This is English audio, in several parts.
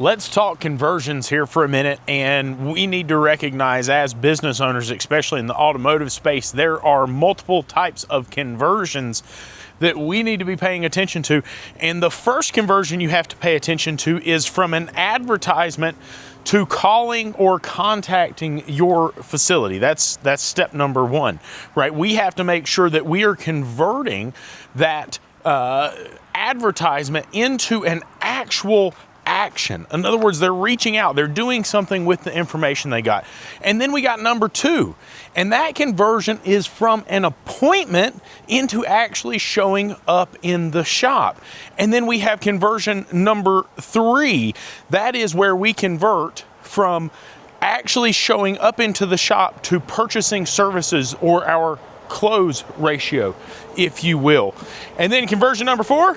Let's talk conversions here for a minute, and we need to recognize as business owners, especially in the automotive space, there are multiple types of conversions that we need to be paying attention to. And the first conversion you have to pay attention to is from an advertisement to calling or contacting your facility. That's step number one, right? We have to make sure that we are converting that advertisement into an actual action. In other words, they're reaching out, they're doing something with the information they got. And then we got number two, and that conversion is from an appointment into actually showing up in the shop. And then we have conversion number three. That is where we convert from actually showing up into the shop to purchasing services, or our close ratio, if you will. And then conversion number four,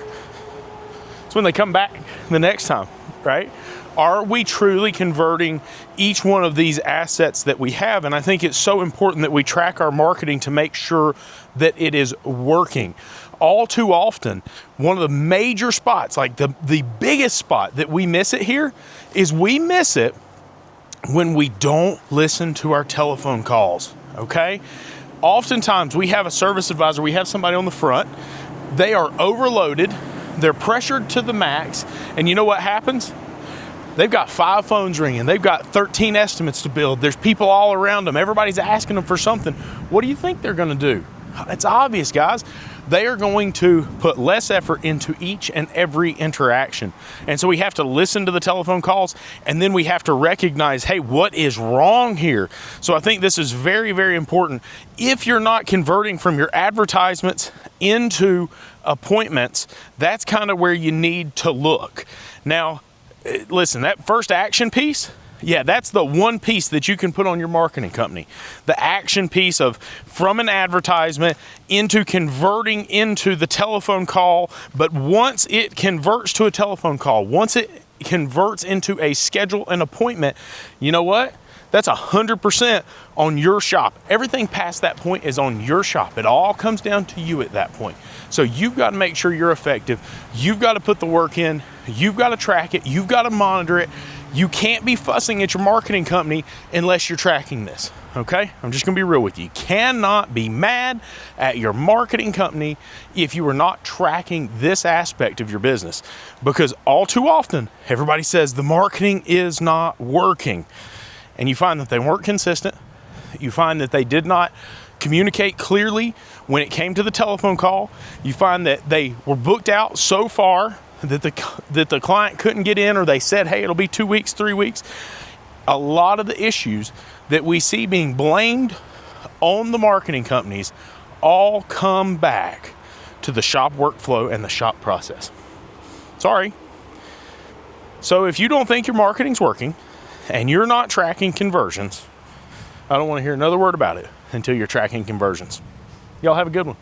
it's when they come back the next time, right? Are we truly converting each one of these assets that we have? And I think it's so important that we track our marketing to make sure that it is working. All too often, one of the major spots, like the biggest spot that we miss it here, is we miss it when we don't listen to our telephone calls, okay? Oftentimes we have a service advisor, we have somebody on the front, they are overloaded, they're pressured to the max, and you know what happens? They've got 5 phones ringing, they've got 13 estimates to build, there's people all around them, everybody's asking them for something. What do you think they're gonna do? It's obvious, guys. They are going to put less effort into each and every interaction. And so we have to listen to the telephone calls, and then we have to recognize, hey, what is wrong here? So I think this is very, very important. If you're not converting from your advertisements into appointments, that's kind of where you need to look. Now, listen, that first action piece, yeah, that's the one piece that you can put on your marketing company. The action piece of from an advertisement into converting into the telephone call. But once it converts to a telephone call, once it converts into a schedule and appointment, you know what? That's 100% on your shop. Everything past that point is on your shop. It all comes down to you at that point. So you've got to make sure you're effective. You've got to put the work in. You've got to track it. You've got to monitor it. You can't be fussing at your marketing company unless you're tracking this, okay? I'm just gonna be real with you. You cannot be mad at your marketing company if you are not tracking this aspect of your business, because all too often, everybody says the marketing is not working, and you find that they weren't consistent. You find that they did not communicate clearly when it came to the telephone call. You find that they were booked out so far that the client couldn't get in, or they said, hey, it'll be 2 weeks, 3 weeks. A lot of the issues that we see being blamed on the marketing companies all come back to the shop workflow and the shop process. Sorry. So if you don't think your marketing's working and you're not tracking conversions, I don't want to hear another word about it until you're tracking conversions. Y'all have a good one.